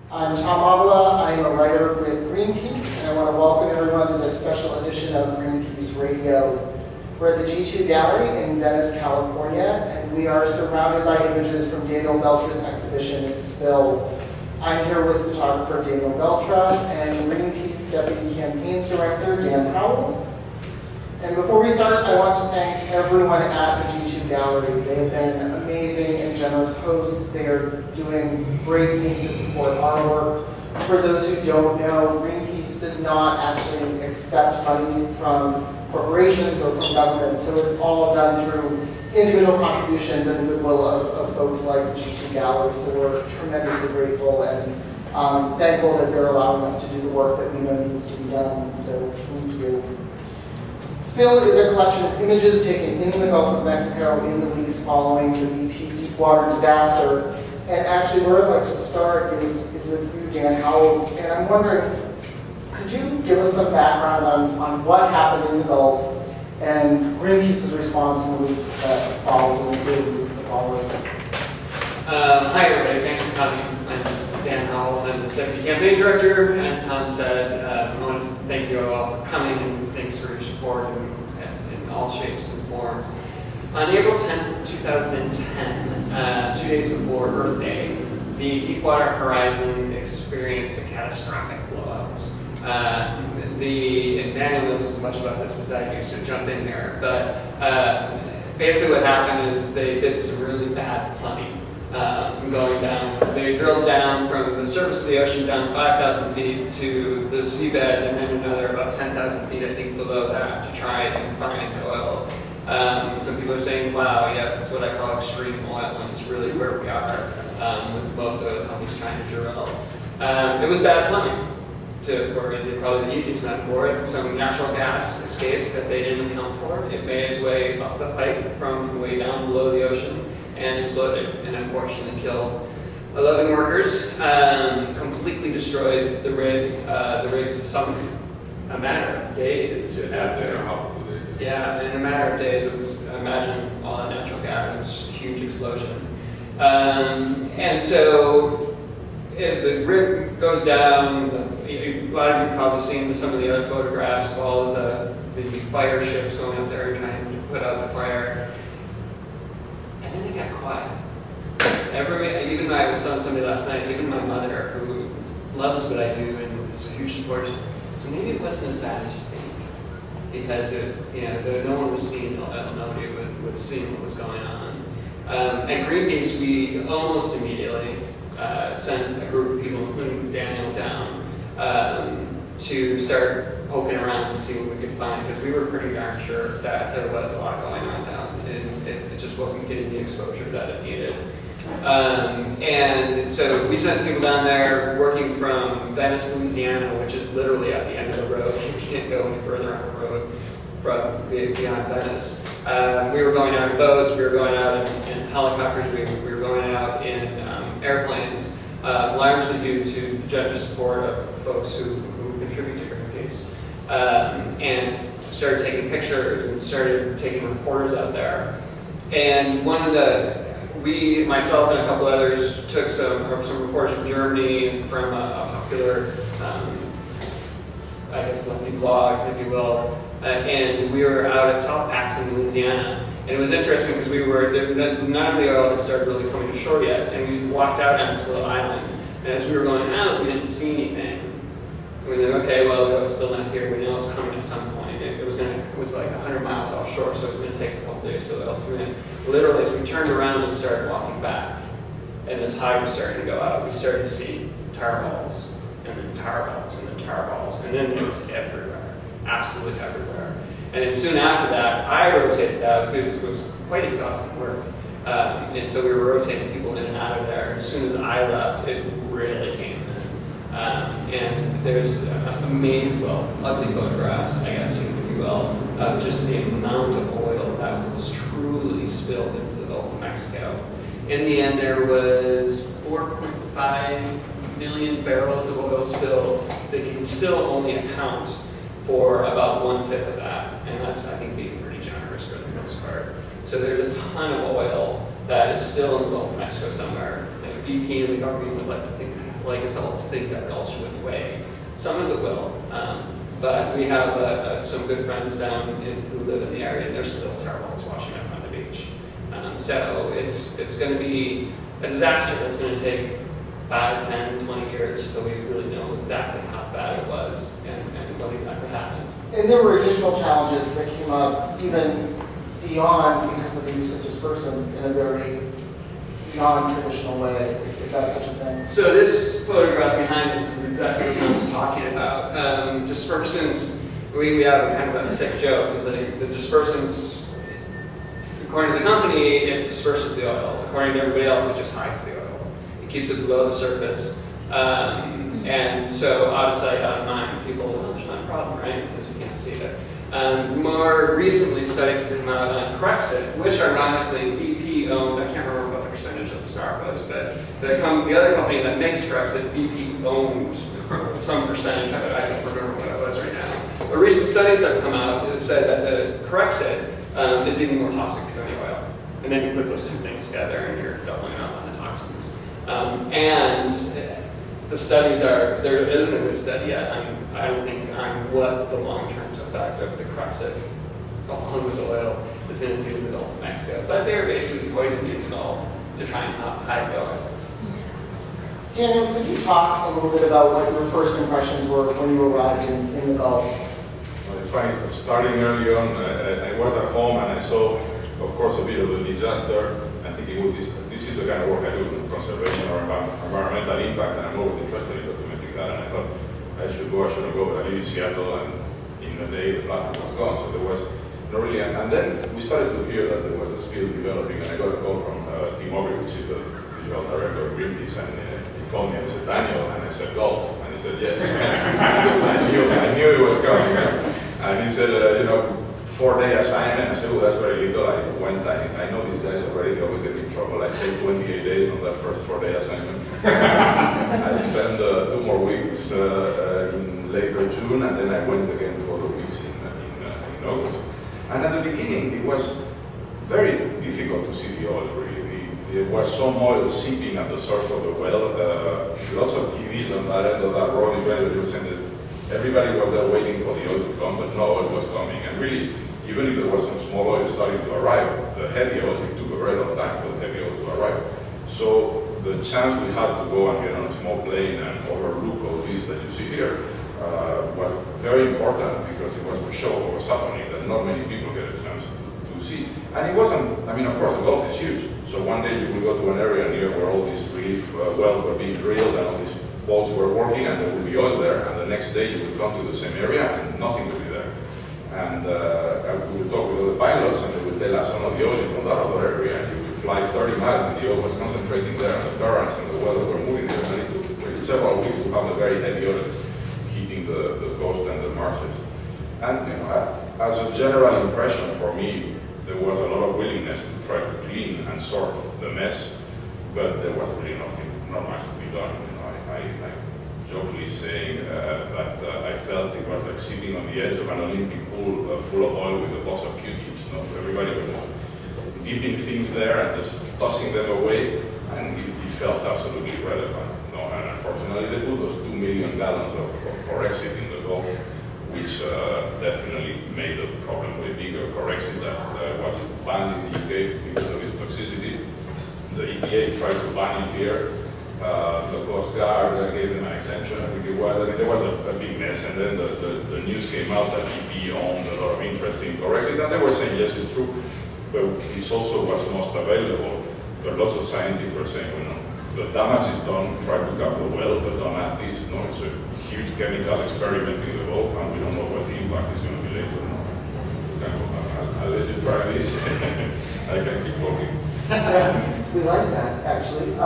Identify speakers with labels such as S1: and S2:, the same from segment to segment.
S1: I'm Tom Avila. I'm a writer with Greenpeace, and I want to welcome everyone to this special edition of Greenpeace Radio. We're at the G2 Gallery in Venice, California, and we are surrounded by images from Daniel Beltrá's exhibition, Spill. I'm here with photographer Daniel Beltrá and Greenpeace Deputy Campaigns Director Dan Howells. And before we start, I want to thank everyone at the G2 Gallery. They have been amazing and generous hosts. They are doing great things to support our work. For those who don't know, Greenpeace does not actually accept money from corporations or from government, so it's all done through individual contributions and the goodwill of folks like the G2 Gallery. So we're tremendously grateful and thankful that they're allowing us to do the work that we know needs to be done. So thank you. Spill is a collection of images taken in the Gulf of Mexico in the weeks following the BP Deepwater disaster. And actually, where I'd like to start is with you, Dan Howells. And I'm wondering, could you give us some background on what happened in the Gulf and Greenpeace's response in the weeks that followed, in the weeks that followed?
S2: Hi, everybody. Thanks for coming. I'm Dan Howells. I'm the Deputy Campaign Director. As Tom said, I want to thank you all for coming and thanks for your support in all shapes and forms. On April 10th, 2010, 2 days before Earth Day, the Deepwater Horizon experienced a catastrophic blowout. And Daniel knows as much about this as I do, so jump in here. But basically what happened is they did some really bad plumbing. Going down, they drilled down from the surface of the ocean down 5,000 feet to the seabed, and then another about 10,000 feet, I think, below that to try and find oil. Some people are saying, wow, yes, that's what I call extreme oil, and it's really where we are with most oil companies trying to drill. It was bad plumbing. For probably the easiest metaphor, some natural gas escaped that they didn't account for. It made its way up the pipe from way down below the ocean and exploded, and unfortunately killed 11 workers. Completely destroyed the rig. The rig sunk a matter of days after. Yeah, in a matter of days, it was, imagine all that natural gas. It was just a huge explosion. And so the rig goes down. A lot of you have probably seen some of the other photographs of all of the fire ships going up there and trying to put out the fire. And then it got quiet. Even I was telling somebody last night, even my mother, who loves what I do and is a huge supporter, so maybe it wasn't as bad as you think. Because no one was seeing oil, nobody was seeing what was going on. At Greenpeace, we almost immediately sent a group of people, including Daniel, down to start poking around and see what we could find, because we were pretty darn sure that there was a lot going on down, and it just wasn't getting the exposure that it needed. And so we sent people down there working from Venice, Louisiana, which is literally at the end of the road. You can't go any further on the road from beyond Venice. We were going out in boats, we were going out in helicopters, we were going out in airplanes, largely due to the generous support of folks who contribute to Greenpeace, and started taking pictures and started taking reporters out there. And myself and a couple others took some reporters from Germany and from a popular, lefty blog, if you will, and we were out at South Paxton, Louisiana. And it was interesting because none of the oil had started really coming to shore yet, and we walked out on this little island. And as we were going out, we didn't see anything. We were like, okay, well, it was still not here. We know it's coming at some point. It was like 100 miles offshore, so it was going to take a couple days for the oil to come in. Literally, as we turned around and started walking back, and the tide was starting to go out, we started to see tar balls, and then tar balls, and then tar balls, and then it was everywhere, absolutely everywhere. And then soon after that, I rotated out. It was quite exhausting work. And so we were rotating people in and out of there. As soon as I left, it really came in. And there's ugly photographs, I guess, if you will, of just the amount of oil that was truly spilled into the Gulf of Mexico. In the end, there was 4.5 million barrels of oil spilled. They can still only account for about 1/5 of that, and that's, I think, being pretty generous for the most part. So there's a ton of oil that is still in the Gulf of Mexico somewhere. And BP and the government would like to think like us all to think that it all should went away. Some of it will, but we have some good friends who live in the area, and they're still terrible at washing up on the beach. So it's going to be a disaster that's going to take 5, 10, 20 years till we really know exactly how bad it was and what exactly happened.
S1: And there were additional challenges that came up even beyond because of the use of dispersants in a very non-traditional way, if that's such a thing.
S2: So this photograph behind us is exactly what I was talking about. Dispersants, we have a kind of a sick joke, is that the dispersants, according to the company, it disperses the oil. According to everybody else, it just hides the oil. It keeps it below the surface. And so out of sight, out of mind, people, well, there's not a problem, right? Because you can't see it. More recently, studies have come out on Crexit, which ironically BP owned. I can't remember what the percentage of the STAR was, but the other company that makes Crexit, BP owned some percentage of it. I don't remember what it was right now. But recent studies have come out that said that the Crexit is even more toxic than any oil. And then you put those two things together and you're doubling up on the toxins. And the studies there isn't a good study yet. I don't think on what the long-term effect of the Crexit along with oil is going to do to the Gulf of Mexico. But they're basically poisoning the Gulf to try and hide the oil.
S1: Daniel, could you talk a little bit about what your first impressions were when you arrived in the Gulf?
S3: Well, it's funny, starting early on, I was at home and I saw, of course, a bit of a disaster. I think this is the kind of work I do, conservation or environmental impact, and I'm always interested in documenting that. And I thought I shouldn't go, but I live in Seattle, and in a day the platform was gone, so there was not really. And then we started to hear that there was a spill developing, and I got a call from Tom Avila, which is the visual director of Greenpeace, and he called me and he said, "Daniel," and I said, "Gulf," and he said, "Yes." I knew it was coming, and he said, 4-day assignment. I said, "Oh, that's very little." I went, I know these guys already, they will get me in trouble. I stayed 28 days on that first 4-day assignment. I spent 2 more weeks in later June, and then I went again 2 other weeks in August. And at the beginning, it was very difficult to see the oil, really. There was some oil seeping at the source of the well. Lots of TVs on that end of that road, they were saying that everybody was there waiting for the oil to come, but no oil was coming. And really, even if there was some small oil starting to arrive, the heavy oil, it took a very long time for the heavy oil to arrive. So the chance we had to go and get on a small plane and overlook all this that you see here was very important because it was to show what was happening, that not many people get a chance to see. And it wasn't, of course the Gulf is huge. So one day you will go to an area near where all these relief wells were being drilled and all these bolts were working and there will be oil there, and the next day you will come to the same area and nothing will be there. And we would talk with other pilots and they would tell us some of the oil is from that other area, and you would fly 30 miles and the oil was concentrating there and the currents and the weather were moving there. And it took really several weeks to have a very heavy oil heating the coast and the marshes. And as a general impression for me, there was a lot of willingness to try to clean and sort the mess, but there was really not much to be done. I jokingly saying that I felt it was like sitting on the edge of an Olympic pool full of oil with a box of Q-tips. Everybody was just dipping things there and just tossing them away, and it felt absolutely irrelevant. And unfortunately, they put those 2 million gallons of Corexit in the Gulf, which definitely made the problem way bigger. Corexit that was banned in the UK because of its toxicity. The EPA tried to ban it here. The Coast Guard gave them an exemption, I think it was. There was a big mess, and then the news came out that BP owned a lot of interest in Corexit, and they were saying, yes, it's true, but it's also what's most available. But lots of scientists were saying, the damage is done, try to cap the well, but don't add this. It's a huge chemical experiment in the Gulf, and we don't know what the impact is going to be later. I'll let you try this. I can keep talking.
S1: We like that, actually.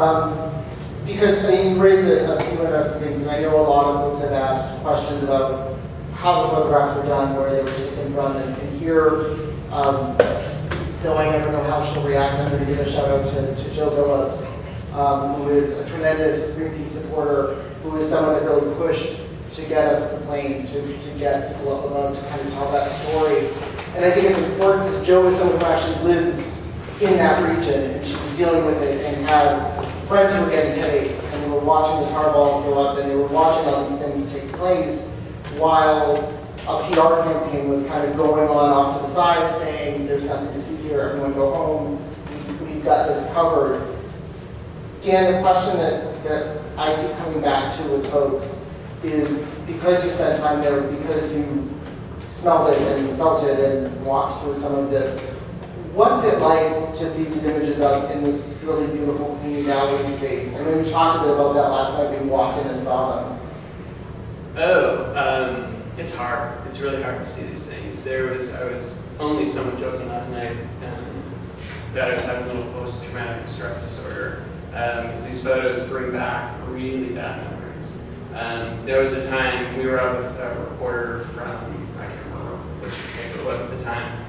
S1: Because, you raised a few interesting things, and I know a lot of folks have asked questions about how the photographs were done, where they were taken from, and here, though I never know how she'll react, I'm going to give a shout out to Joe Billups, who is a tremendous Greenpeace supporter, who is someone that really pushed to get us the plane, to get people up above, to kind of tell that story. And I think it's important because Joe is someone who actually lives in that region, and she was dealing with it and had friends who were getting headaches and were were watching the tar balls go up, and they were watching all these things take place, while a PR campaign was kind of going on off to the side saying, there's nothing to see here, everyone go home, we've got this covered. Dan, the question that I keep coming back to with folks is, because you spent time there, because you smelled it and felt it and walked through some of this, what's it like to see these images up in this really beautiful, clean gallery space? I mean, we talked a bit about that last night when we walked in and saw them.
S2: It's hard. It's really hard to see these things. I was only somewhat joking last night that I was having a little post-traumatic stress disorder, because these photos bring back really bad memories. There was a time we were out with a reporter from, I can't remember which paper it was at the time,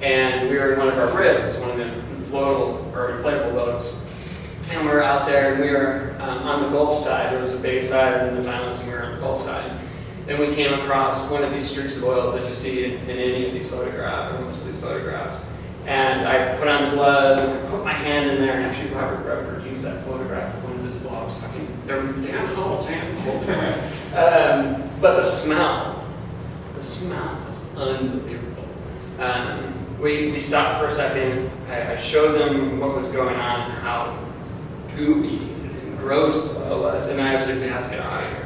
S2: and we were in one of our ribs, one of the inflatable boats, and we were out there, and we were on the Gulf side. There was a bay side and then the islands, and we were on the Gulf side. And we came across one of these streaks of oils that you see in any of these photographs, or most of these photographs. And I put on the gloves, and I put my hand in there, and actually Robert Redford used that photograph of one of his blogs, they're Dan Howell's hands holding it. But the smell was unbelievable. We stopped for a second. I showed them what was going on, how goopy and gross the oil was, and I was like, we have to get out of here.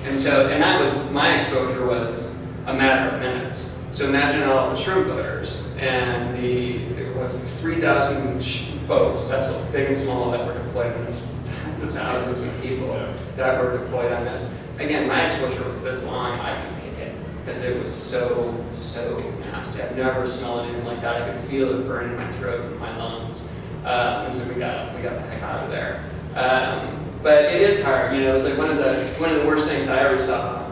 S2: And that was, my exposure was a matter of minutes. So imagine all the shrimp boaters and there was 3,000 boats, vessels, big and small, that were deployed on this, tens of thousands of people that were deployed on this. Again, my exposure was this long, I could take it, because it was so nasty. I've never smelled anything like that. I could feel it burn in my throat and my lungs. And so we got the heck out of there. But it is hard, it was like one of the worst things I ever saw.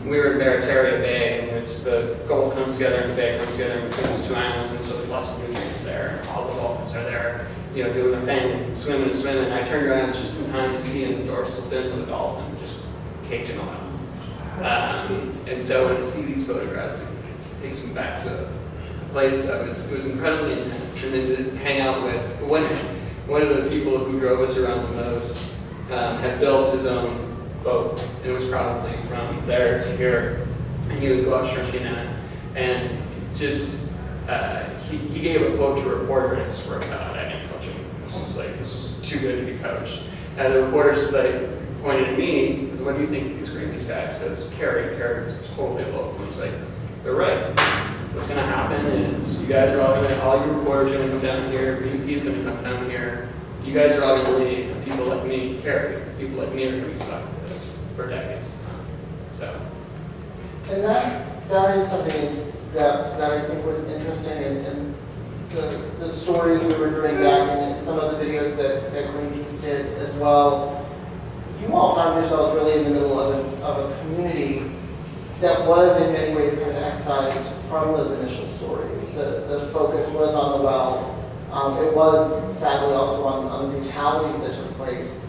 S2: We were in Barataria Bay, and it's the Gulf comes together and the bay comes together in between those two islands, and so there's lots of nutrients there, and all the dolphins are there, doing their thing, swimming. And I turned around just in time to see in the dorsal fin of the dolphin just caking on. And so when I see these photographs, it takes me back to a place that was incredibly intense, and then to hang out with one of the people who drove us around the most. Had built his own boat, and it was probably from there to here, and he would go out shrinking at it, and just, he gave a quote to a reporter, and I swear to God, I didn't coach him. This was too good to be coached. And the reporters pointed at me, what do you think of these Greenpeace guys? Because Carrie was totally local, and he's like, they're right. What's going to happen is you guys are all your reporters are going to come down here, Greenpeace is going to come down here, you guys are all going to leave, and people like me, people like me are going to be stuck with this for decades to come. So.
S1: And that is something that I think was interesting, and the stories we were hearing back, and some of the videos that Greenpeace did as well. You all found yourselves really in the middle of a community that was in many ways kind of excised from those initial stories. The focus was on the well. It was sadly also on the fatalities that took place.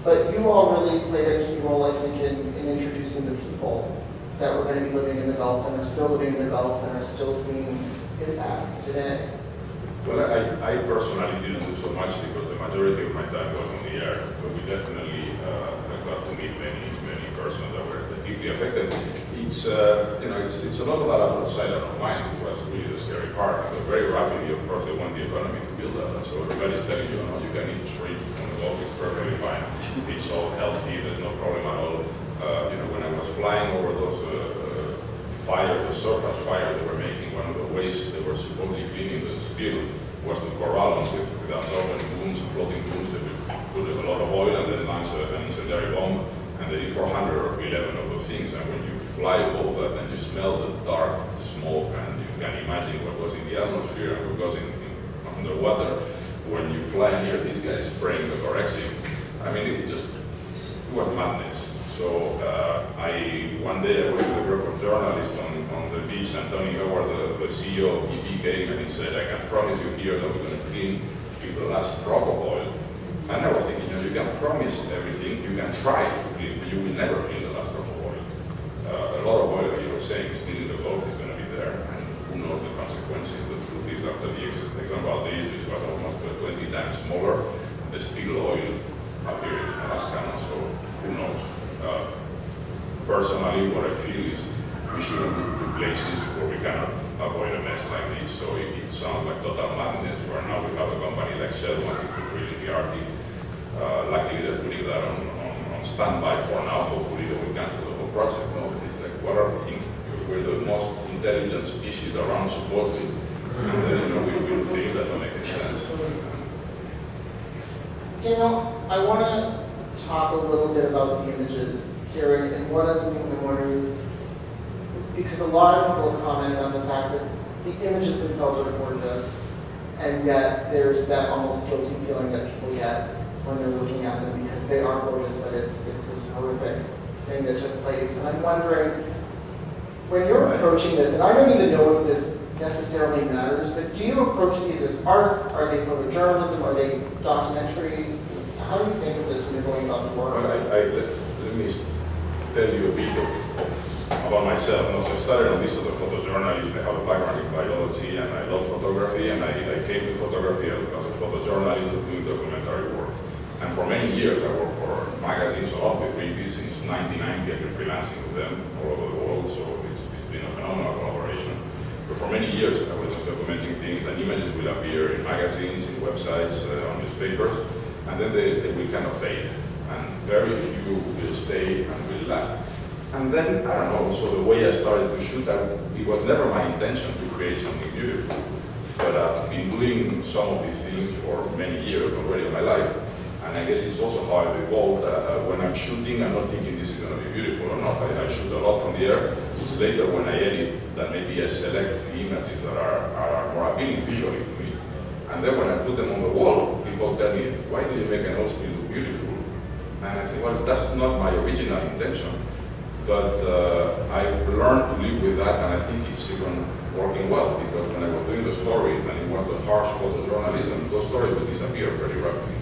S1: But you all really played a key role, I think, in introducing the people that were going to be living in the Gulf and are still living in the Gulf and are still seeing impacts today.
S3: Well, I personally didn't do so much because the majority of my time was on the air, but we definitely got to meet many persons that were deeply affected. It's a lot of that outside of our mind, which was really the scary part. But very rapidly, of course, they want the economy to build up, and so everybody's telling you, you can eat shrimp from the Gulf, it's perfectly fine. It's all healthy, there's no problem at all. When I was flying over those fires, the surface fires they were making, one of the ways they were supposedly cleaning the spill was to corral them with absorbent booms, floating booms. They would put a lot of oil and then launch an incendiary bomb, and they did 400 or 11 of those things. And when you fly over that and you smell the dark smoke, and you can imagine what was in the atmosphere and what goes in underwater, when you fly near these guys spraying the corrective, I mean, it was madness. So one day I was with a group of journalists on the beach, and Tony Howard, the CEO of BP, came and he said, I can promise you here that we're going to clean with the last drop of oil. And I was thinking, you can promise everything, you can try to clean, but you will never clean the last drop of oil. A lot of oil, like you were saying, still in the Gulf is going to be there, and who knows the consequences. The truth is, after the example about this, which was almost 20 times smaller, the still oil up here in Alaska personally, what I feel is we shouldn't go to places where we cannot avoid a mess like this. So it sounds like total madness where now we have a company like Shell wanting to drill in the Arctic. Luckily they're putting that on standby for now. Hopefully they will cancel the whole project. No, it's like, what are we thinking? We're the most intelligent species around supposedly. And then, we do things that don't make any sense.
S1: Daniel, I want to talk a little bit about the images here, and one of the things I'm wondering is, because a lot of people have commented on the fact that the images themselves are gorgeous, and yet there's that almost guilty feeling that people get when they're looking at them because they are gorgeous, but it's this horrific thing that took place. And I'm wondering, when you're approaching this, and I don't even know if this necessarily matters, but do you approach these as art? Are they photojournalism? Are they documentary? How do you think of this when you're going about the work?
S3: Well, let me tell you a bit about myself. So I started on this as a photojournalist. I have a background in biology and I love photography, and I came to photography as a photojournalist doing documentary work. And for many years I worked for magazines, so up with Greenpeace since 1990. I've been freelancing with them all over the world, so it's been a phenomenal collaboration. But for many years I was documenting things, and images will appear in magazines, in websites, on newspapers, and then they will kind of fade. And very few will stay and will last. And then, I don't know, so the way I started to shoot, it was never my intention to create something beautiful. But I've been doing some of these things for many years already in my life. And I guess it's also how I've evolved. When I'm shooting, I'm not thinking this is going to be beautiful or not. I shoot a lot from the air. It's later when I edit that maybe I select the images that are more appealing visually to me. And then when I put them on the wall, people tell me, why did you make an old look beautiful? And I think, well, that's not my original intention. But I've learned to live with that, and I think it's even working well, because when I was doing the stories, and it was the harsh photojournalism, those stories would disappear very rapidly.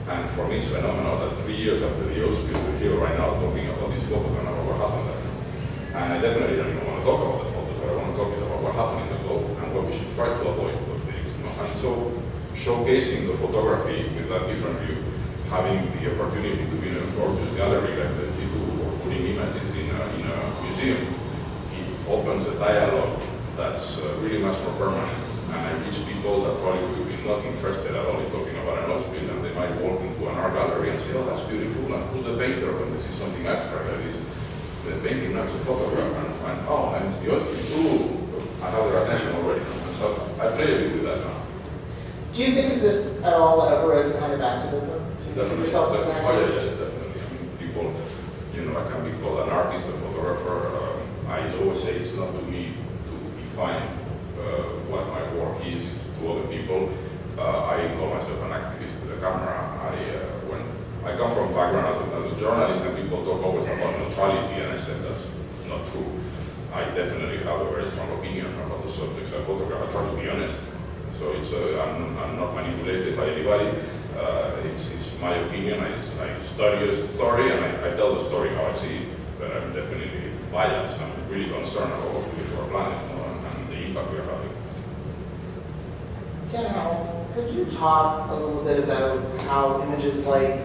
S3: And for me, it's phenomenal that 3 years after the Oscars, we're here right now talking about these photos and about what happened there. And I definitely don't even want to talk about the photos, but I want to talk about what happened in the Gulf and what we should try to avoid those things. And so, showcasing the photography with that different view, having the opportunity to be in a gorgeous gallery like the G2, or putting images in a museum, it opens a dialogue that's really much more permanent. And I reach people that probably would be not interested at all in talking about an Oscar, and they might walk into an art gallery and say, oh, that's beautiful, and who's the painter when this is something abstract like this? The painting, not a photograph, and it's the Oscar. Ooh, I have their attention already. And so I play a bit with that now.
S1: Do you think of this at all ever as a kind of activism? Do you think of yourself as an activist?
S3: Oh, yeah, definitely. I mean, people, I can be called an artist, a photographer. I always say it's not to me to define what my work is to other people. I call myself an activist with a camera. When I come from a background as a journalist, and people talk always about neutrality, and I said that's not true. I definitely have a very strong opinion about the subjects I photograph. I try to be honest. So I'm not manipulated by anybody. It's my opinion. I study a story and I tell the story how I see it. But I'm definitely biased. I'm really concerned about what we do to our planet and the impact we are having.
S1: Dan Howells, could you talk a little bit about how images like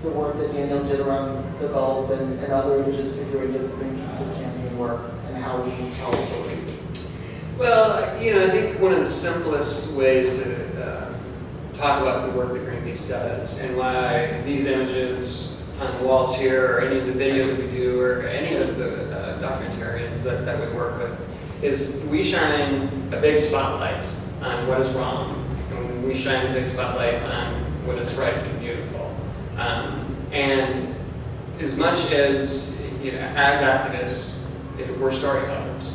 S1: the work that Daniel did around the Gulf and other images figuring into Greenpeace's campaign work and how we can tell stories?
S2: Well, I think one of the simplest ways to talk about the work that Greenpeace does and why these images on the walls here, or any of the videos we do, or any of the documentaries that we work with, is we shine a big spotlight on what is wrong, and we shine a big spotlight on what is right and beautiful. And as much as, as activists, we're storytellers.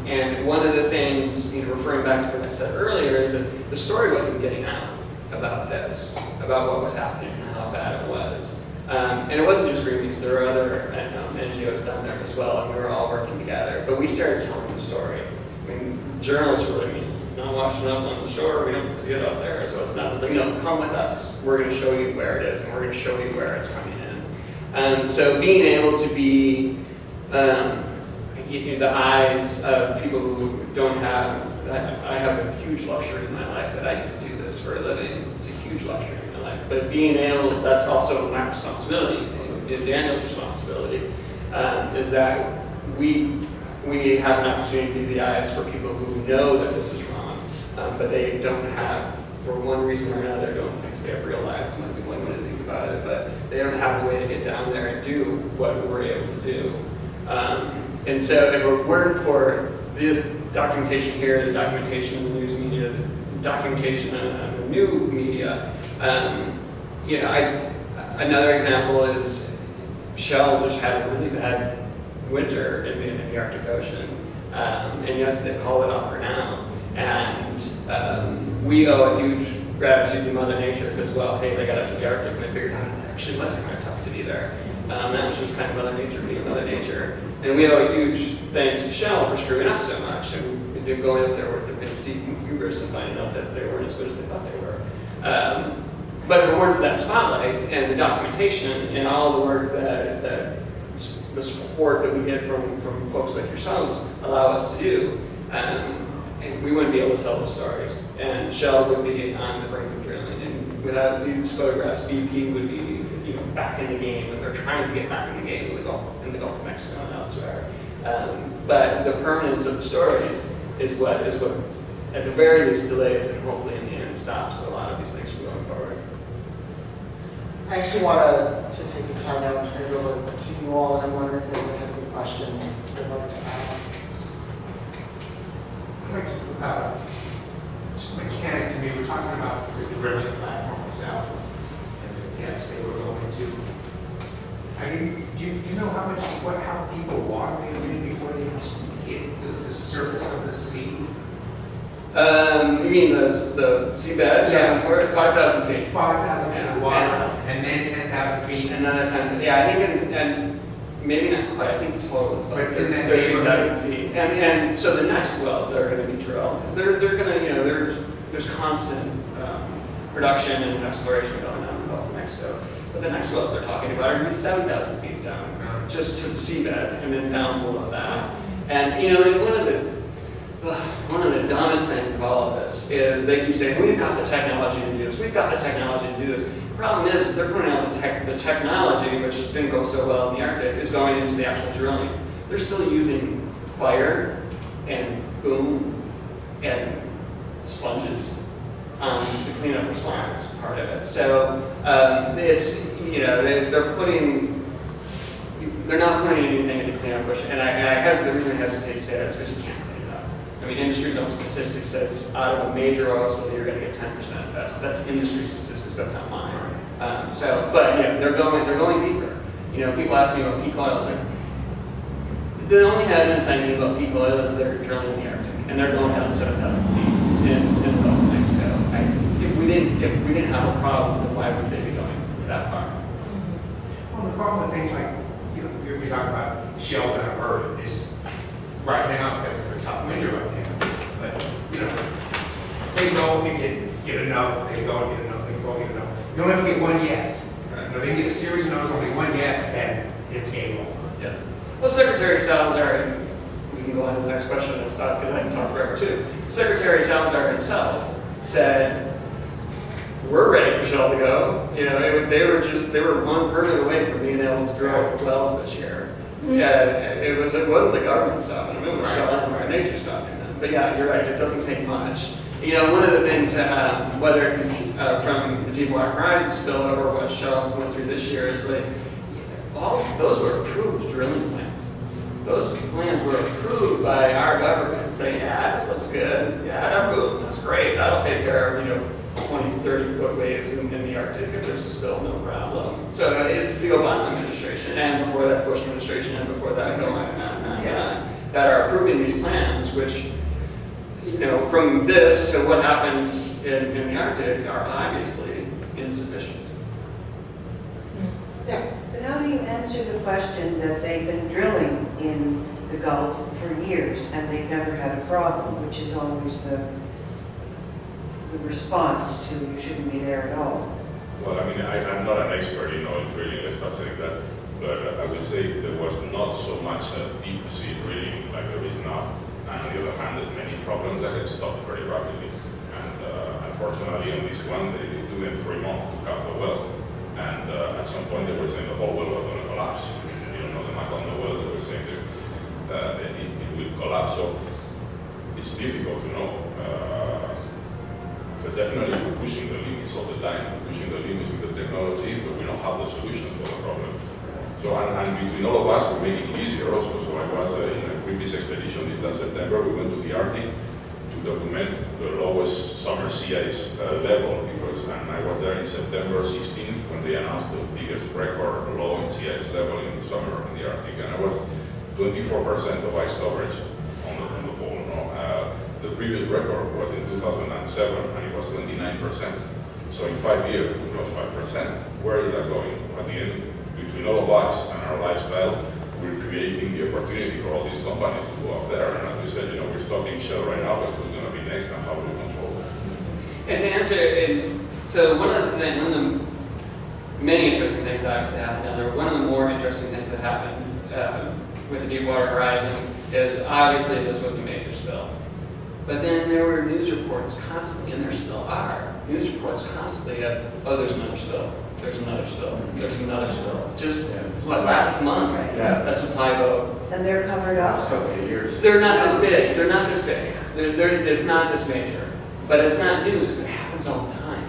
S2: And one of the things, referring back to what I said earlier, is that the story wasn't getting out about this, about what was happening and how bad it was. And it wasn't just Greenpeace, there were other NGOs down there as well, and we were all working together. But we started telling the story. I mean, journalists were like, it's not washing up on the shore, we don't see it out there, so it's not. It's like, no, come with us. We're going to show you where it is, and we're going to show you where it's coming in. So being able to be the eyes of people who don't have, I have a huge luxury in my life that I get to do this for a living. It's a huge luxury in my life. But being able, that's also my responsibility. in Daniel's responsibility, is that we have an opportunity to be the eyes for people who know that this is wrong, but they don't have, for one reason or another, don't think they have real lives, might be one way to think about it, but they don't have a way to get down there and do what we're able to do. And so if it weren't for this documentation here, the documentation in the news media, the documentation in the new media, another example is Shell just had a really bad winter in the Arctic Ocean. And yes, they call it off for now. And we owe a huge gratitude to Mother Nature because, well, hey, they got up to the Arctic and they figured out actually what's kind of tough to be there. That was just kind of Mother Nature being Mother Nature. And we owe a huge thanks to Shell for screwing up so much. And they're going up there with their conceit and hubris and finding out that they weren't as good as they thought they were. But if it weren't for that spotlight and the documentation and all the work that the support that we get from folks like yourselves allow us to do, we wouldn't be able to tell those stories. And Shell would be on the brink of drilling. And without these photographs, BP would be back in the game, and they're trying to get back in the game in the Gulf of Mexico and elsewhere. But the permanence of the stories is what, at the very least, delays and hopefully in the end stops a lot of these things from going forward.
S1: I actually want to take some time now and turn it over to you all, and I'm wondering if anyone has any questions they'd like to ask.
S4: I'd like to, just mechanic to me, we're talking about the drilling platform itself and the depths they were going to. I mean, do you know how people walk they in before they hit the surface of the sea?
S2: You mean the seabed?
S4: Yeah.
S2: 5,000 feet.
S4: 5,000 feet of water, and then 10,000 feet.
S2: Another 10, yeah, I think, and maybe not quite, I think the total is about
S4: But in that
S2: 13,000 feet. And so the next wells that are going to be drilled, they're going to, there's constant production and exploration going on in the Gulf of Mexico. But the next wells they're talking about are going to be 7,000 feet down, just to the seabed, and then down below that. And one of the dumbest things of all of this is they keep saying, we've got the technology to do this, we've got the technology to do this. The problem is they're putting out the technology, which didn't go so well in the Arctic, is going into the actual drilling. They're still using fire and boom and sponges on the cleanup response part of it. So it's, they're not putting anything into cleanup, and the reason I hesitate to say that is because you can't clean it up. I mean, industry-level statistics says out of a major oil spill, you're going to get 10% at best. That's industry statistics. That's not mine. They're going deeper. People ask me about peak oil. It's like, the only evidence I knew about peak oil is they're drilling in the Arctic, and they're going down 7,000 feet in the Gulf of Mexico. If we didn't have a problem, then why would they be going that far?
S4: Well, the problem with things like, we talk about Shell down Earth is right now because of a tough winter right now. But they go and get a no, they go and get a no, they go and get a no. You don't have to get one yes.
S2: Right.
S4: They can get a series of no's, only one yes, then it's game over.
S2: Yeah. Well, Secretary Salazar, we can go on to the next question and stuff because I can talk forever too. Secretary Salazar himself said, we're ready for Shell to go. They were one permit away from being able to drill wells this year. Yeah, it wasn't the government stopping them, it was Shell and nature stopping them. But yeah, you're right, it doesn't take much. One of the things, whether it be from the Deepwater Horizon spill or what Shell went through this year, is like, all those were approved drilling plans. Those plans were approved by our government saying, yeah, this looks good. Yeah, boom, that's great. That'll take care of, 20, 30 foot waves in the Arctic if there's a spill, no problem. So it's the Obama administration, and before that, Bush administration, and before that, go on and on and on, that are approving these plans, which, from this to what happened in the Arctic are obviously insufficient.
S1: Yes.
S5: But how do you answer the question that they've been drilling in the Gulf for years and they've never had a problem, which is always the response to you shouldn't be there at all?
S3: Well, I mean, I'm not an expert in oil drilling, let's not say that, but I would say there was not so much deep sea drilling like there is now. And on the other hand, there's many problems that get stopped very rapidly. And unfortunately, on this one, they do it in 3 months to cap the well. And at some point, they were saying the whole well was going to it's difficult to know. But definitely we're pushing the limits all the time. We're pushing the limits with the technology, but we don't have the solutions for the problem. So, and between all of us, we're making it easier also. So I was in a Greenpeace expedition this last September. We went to the Arctic to document the lowest summer sea ice level, and I was there in September 16th when they announced the biggest record low in sea ice level in the summer in the Arctic, and I was 24% of ice coverage on the pole. The previous record was in 2007, and it was 29%. So in 5 years, it was 5%. Where is that going? At the end, between all of us and our lifestyle, we're creating the opportunity for all these companies to go up there. And as we said, we're studying Shell right now, but who's going to be next and how do we control that?
S2: And to answer, so one of the many interesting things that obviously happened down there, one of the more interesting things that happened with the Deepwater Horizon is obviously this was a major spill. But then there were news reports constantly, and there still are, news reports constantly of, oh, there's another spill, there's another spill, there's another spill. Just, last month, a supply boat.
S5: And they're covered up.
S6: Last couple of years.
S2: They're not this big, they're not this big. It's not this major. But it's not news because it happens all the time.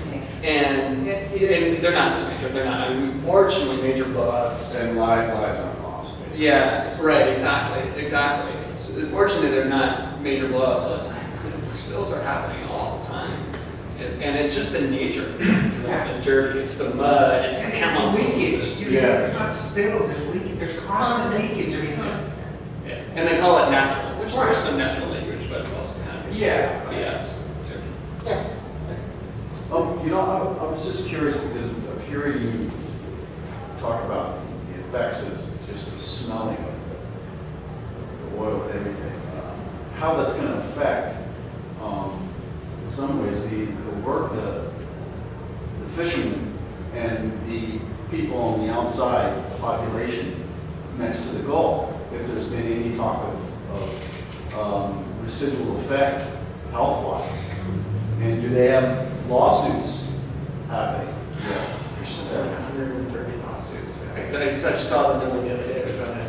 S5: Okay.
S2: And they're not this major, they're not. I mean, fortunately, major blowouts.
S6: And lives aren't lost. basically.
S2: Yeah, right, exactly. So, fortunately, they're not major blowouts all the time. Spills are happening all the time. And it's just the nature. It's dirty, it's the mud, it's the chemicals.
S4: Leakage.
S6: Yeah.
S4: It's not spills, there's leakage. There's constant leakage.
S2: Yeah. And they call it natural, which there's some natural leakage, but it's also kind of BS.
S1: Yes.
S6: I was just curious because of hearing you talk about the effects of just the smelling of the oil and everything, how that's going to affect, in some ways, the work, the fishermen and the people on the outside, the population next to the Gulf, if there's been any talk of residual effect health-wise. And do they have lawsuits happening?
S2: Yeah. There's 130 lawsuits. I just saw the number the other day.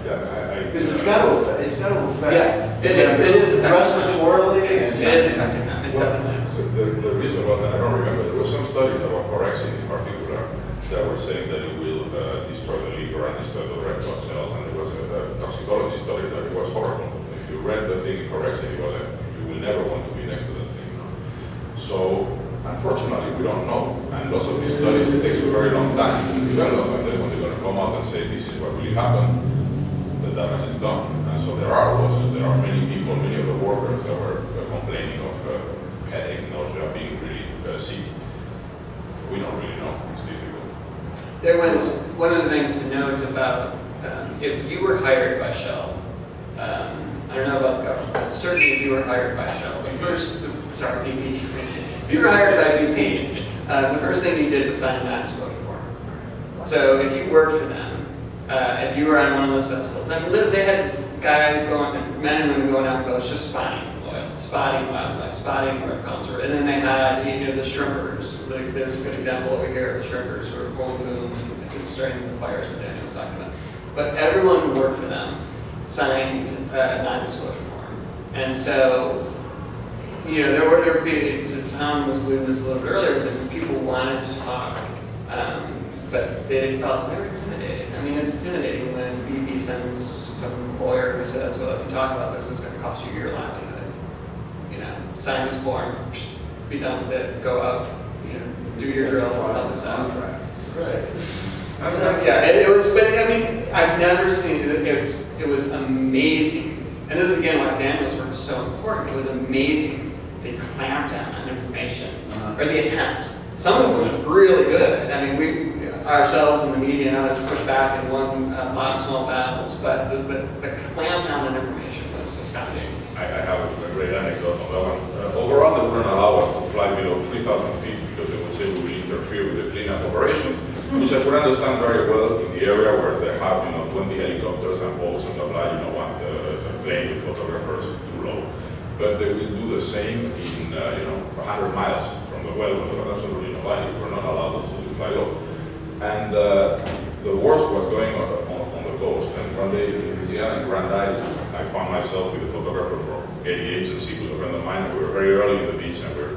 S3: Yeah,
S6: Because it's got to affect.
S2: Yeah, it is affecting.
S6: Respiratorily and
S2: It is affecting them. It definitely is.
S3: So the reason why I don't remember, there were some studies about correction in particular that were saying that it will destroy the liver and destroy the red blood cells, and there was a toxicology study that it was horrible. If you read the thing in correction, you will never want to be next to that thing. So unfortunately, we don't know, and lots of these studies, it takes a very long time to develop, and then when they're going to come out and say this is what really happened, the damage is done. And so there are losses. There are many people, many of the workers that were complaining of headaches, nausea, being really sick. We don't really know. It's difficult.
S2: There was one of the things to note about if you were hired by Shell. I don't know about the government, but certainly if you were hired by Shell, BP. If you were hired by BP, the first thing you did was sign a non-disclosure form. So if you worked for them, if you were on one of those vessels, and they had guys men and women going out and boats just spotting oil, spotting wildlife, spotting where it comes from. And then they had the shrimpers. There's a good example over here of the shrimpers who are going boom and starting the fires that Daniel was talking about. But everyone who worked for them signed a non-disclosure form. And so, there were periods, Tom was alluding this a little bit earlier, that people wanted to talk, but they felt they were intimidated. I mean, it's intimidating when BP sends some lawyer who says, well, if you talk about this, it's going to cost you your livelihood. Sign this form, be done with it, go out, do your drill, help us out.
S1: Right.
S2: It was, but I mean, I've never seen it. It was amazing. And this is again why Daniel's work is so important. It was amazing the clampdown on information, or the attempt. Some of it was really good. I mean, we ourselves and the media and others pushed back and won a lot of small battles, but the clampdown on information was astounding.
S3: I have a great anecdote on that one. Overall, they wouldn't allow us to fly below 3,000 feet because they would say we will interfere with the cleanup operation, which I could understand very well in the area where they have 20 helicopters and boats and blah blah. You don't want a plane with photographers too low, but they will do the same in 100 miles from the well. There was absolutely no line. We're not allowed to fly low, and the worst was going on the coast. And one day in Louisiana, in Grand Island, I found myself with a photographer agency with a friend of mine, and we were very early in the beach, and we were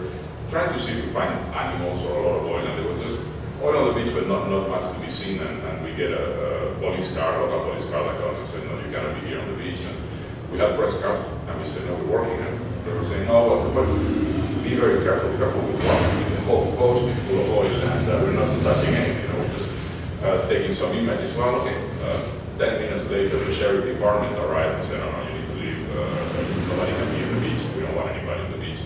S3: trying to see if we find animals or a lot of oil, and there was just oil on the beach, but not much to be seen, and we get a police car, local police car, that comes and said, no, you cannot be here on the beach. And we had press cards, and we said, no, we're working, and they were saying, no, but be very careful with water. The whole coast is full of oil, and we're not touching anything, we're just taking some images. Well, okay, 10 minutes later, the sheriff department arrived and said, no, you need to leave, nobody can be on the beach, we don't want anybody on the beach.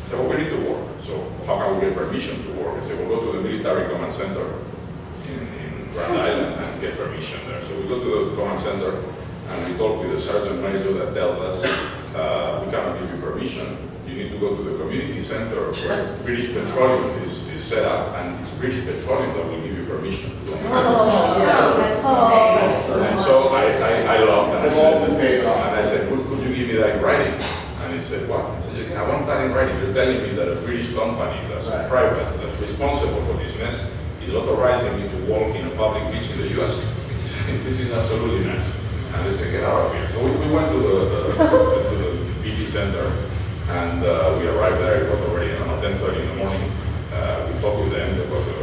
S3: So well, we need to work, so how can we get permission to work? I said, we'll go to the military command center in Grand Island and get permission there. So we go to the command center, and we talk with the sergeant major that tells us, we cannot give you permission. You need to go to the community center where British Petroleum is set up, and it's British Petroleum that will give you permission. And so I laughed, and I said, could you give me that in writing? And he said, what? I said, I want that in writing. You're telling me that a British company that's private, that's responsible for this mess, is authorizing me to walk in a public beach in the US? This is absolutely nuts. And they said, get out of here. So we went to the BT center, and we arrived there. It was already around 10:30 in the morning. We talked with them. There was a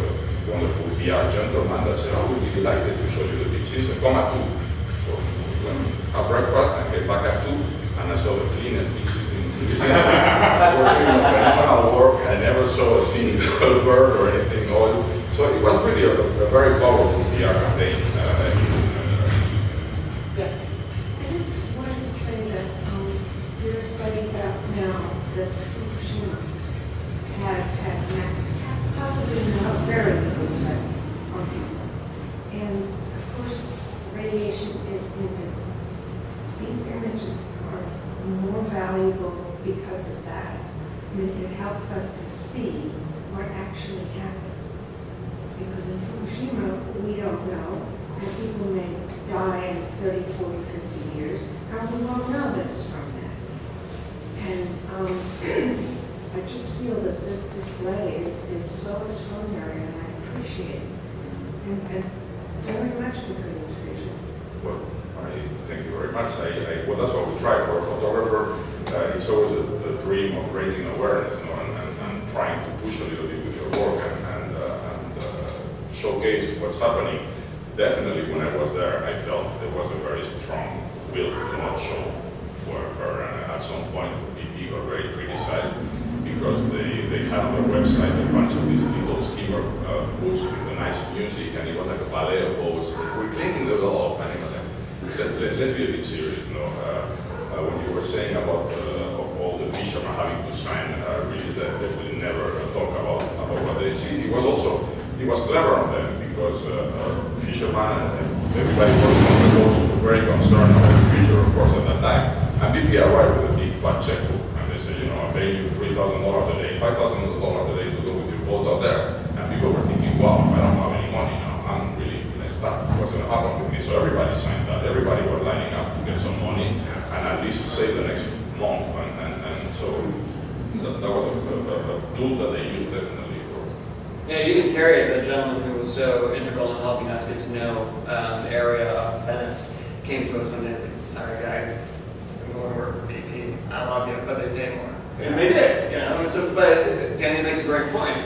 S3: wonderful PR gentleman that said, I would be delighted to show you the beaches, and come at 2. So we went have breakfast and came back at 2, and I saw the cleanest beaches in the city. We're doing a phenomenal work. I never saw a single bird or anything oil. So it was really a very powerful PR campaign.
S1: Yes.
S7: I just wanted to say that there are studies out now that Fukushima has had possibly not a very good effect on people. And of course, radiation is invisible. These images are more valuable because of that. I mean, it helps us to see what actually happened. Because in Fukushima, we don't know, and people may die in 30, 40, 50 years, and we won't know that it's from that. And I just feel that this display is so extraordinary, and I appreciate it. And very much because it's visual.
S3: Well, I thank you very much. Well, that's what we try for a photographer. It's always the dream of raising awareness, and trying to push a little bit with your work and showcase what's happening. Definitely, when I was there, I felt there was a very strong will to not show what occurred. And at some point, BP got very criticized because they had on their website a bunch of these little skimmer books with the nice music, and it was like a ballet of boats. We're cleaning the law, and it was like, let's be a bit serious, when you were saying about all the fishermen having to sign, really that they will never talk about what they see. He was clever on them because fishermen and everybody working on the boats were very concerned about the future, of course, at that time. And BP arrived with a big fat checkbook, and they said, I'm paying you $3,000 a day, $5,000 a day to go with your boat out there. And people were thinking, wow, I don't have any money now. I'm really messed up. What's going to happen with me? So everybody signed that. Everybody was lining up to get some money and at least save the next month. And so that was a tool that they used definitely.
S2: Yeah, even Carrie, the gentleman who was so integral in helping us get to know the area of Venice, came to us one day and said, sorry guys, I'm going to work with BP. I love you, but they pay more. And they did, And so, but Danny makes a great point.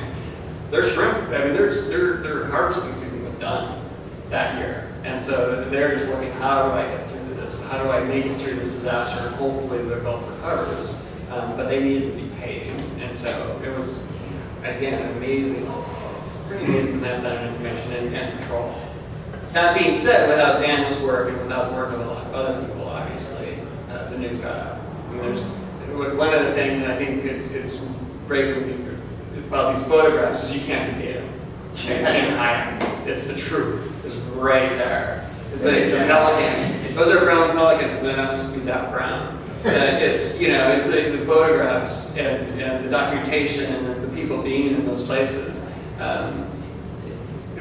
S2: Their shrimp, their harvesting season was done that year. And so they're just looking, how do I get through this? How do I make it through this disaster? Hopefully their Gulf recovers. But they needed to be paid. And so it was, again, pretty amazing to have that information and control. That being said, without Daniel's work and without the work of a lot of other people, obviously, the news got out. I mean, there's one of the things, and I think it's great about these photographs, is you can't debate them. You can't hide them. It's the truth. It's right there. It's like the pelicans. Those are brown pelicans, and they're not supposed to be that brown. It's like the photographs and the documentation and the people being in those places.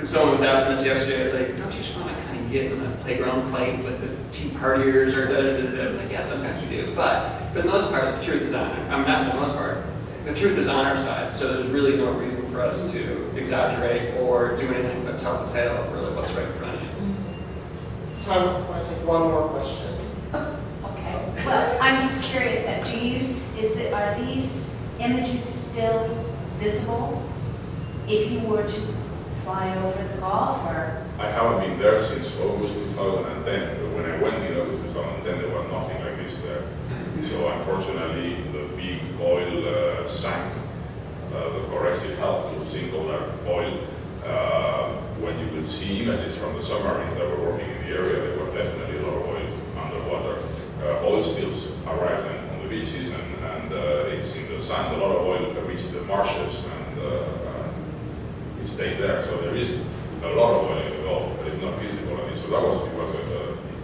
S2: Someone was asking us yesterday, I was like, don't you just want to kind of get in a playground fight with the tea partiers or da-da-da-da? I was like, yeah, sometimes we do. But for the most part, the truth is not for the most part, the truth is on our side. So there's really no reason for us to exaggerate or do anything but tell the tale of really what's right in front of you.
S1: Tom, I want to take one more question.
S8: Okay. Well, I'm just curious that, are these images still visible if you were to fly over the Gulf, or?
S3: I haven't been there since August 2010, but when I went in August 2010, there was nothing like this there. So unfortunately, the big oil sank. The corrective helped to sink all that oil. When you could see images from the submarines that were working in the area, there was definitely a lot of oil underwater. Oil spills arrived on the beaches, and it's in the sand. A lot of oil reached the marshes, and it stayed there. So there is a lot of oil in the Gulf, but it's not visible. And so it was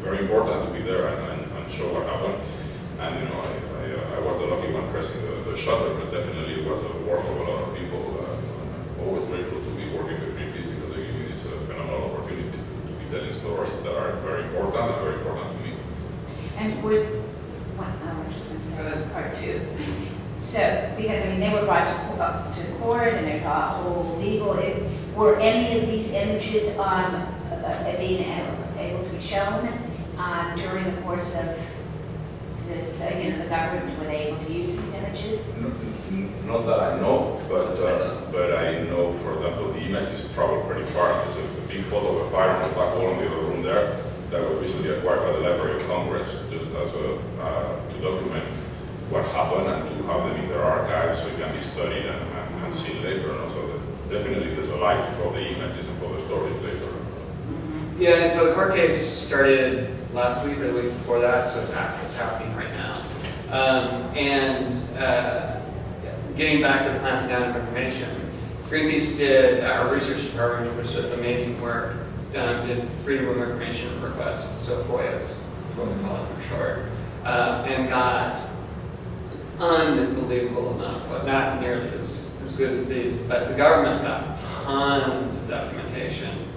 S3: very important to be there and show what happened. And you know, I was the lucky one pressing the shutter, but definitely it was the work of a lot of people. I'm always grateful to be working with Greenpeace because they give me these phenomenal opportunities to be telling stories that are very important to me.
S8: And I was just going to say part two. So, because I mean, they were brought to court, and there's a whole legal. Were any of these images being able to be shown during the course of this? The government, were they able to use these images?
S3: Not that I know, but I know, for example, the images travel pretty far. There's a big photo of a fire in the back wall in the other room there that was recently acquired by the Library of Congress, just as to document what happened and to have them in their archives so it can be studied and seen later. And also, definitely there's a life for the images and for the stories later.
S2: Yeah, and so the court case started last week or the week before that, so it's happening right now. Getting back to the clamping down of information, Greenpeace did, our research department, which does amazing work, did freedom of information requests, so FOIAs is what we call it for short, and got unbelievable amount of, not nearly as good as these, but the government's got tons of documentation,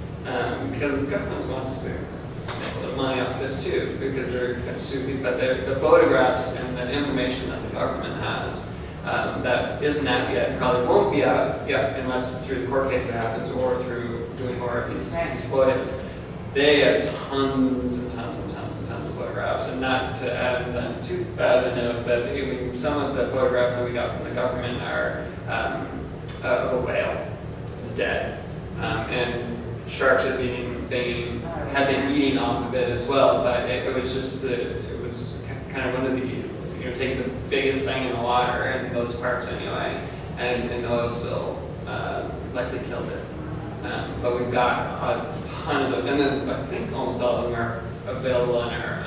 S2: because the government wants to make a little money off this too, because they're going to sue people, but the photographs and the information that the government has that isn't out yet, probably won't be out yet unless through the court case it happens or through doing more of these photos. They have tons and tons and tons and tons of photographs, and not to add them too bad a note, but some of the photographs that we got from the government are of a whale. It's dead, and sharks had been eating off of it as well. But it was just it was kind of one of the taking the biggest thing in the water in those parts anyway, and the oil spill likely killed it. But we've got a ton of them, and then I think almost all of them are available on our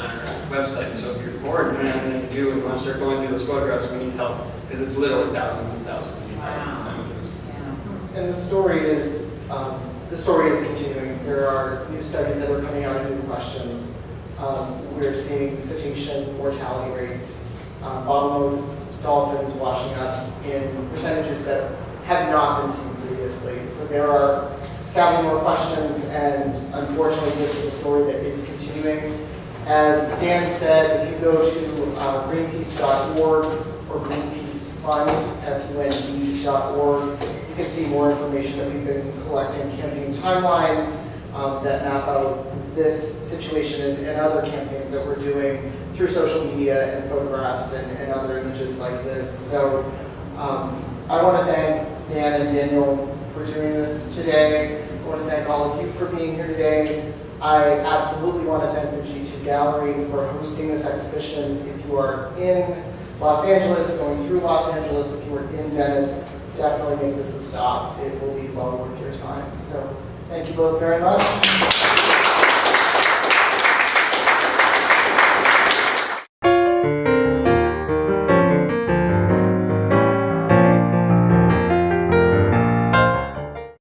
S2: website. So if you're bored and you have anything to do and want to start going through those photographs, we need help, because it's literally thousands and thousands and thousands of images.
S1: And the story is continuing. There are new studies that are coming out and new questions. We're seeing cetacean mortality rates, bottlenose dolphins washing up in percentages that have not been seen previously. So there are sadly more questions, and unfortunately this is a story that is continuing. As Dan said, if you go to greenpeace.org or greenpeacefund.org, you can see more information that we've been collecting, campaign timelines that map out this situation and other campaigns that we're doing through social media and photographs and other images like this. So I want to thank Dan and Daniel for doing this today. I want to thank all of you for being here today. I absolutely want to thank the G2 Gallery for hosting this exhibition. If you are in Los Angeles, going through Los Angeles, if you are in Venice, definitely make this a stop. It will be well worth your time. So thank you both very much.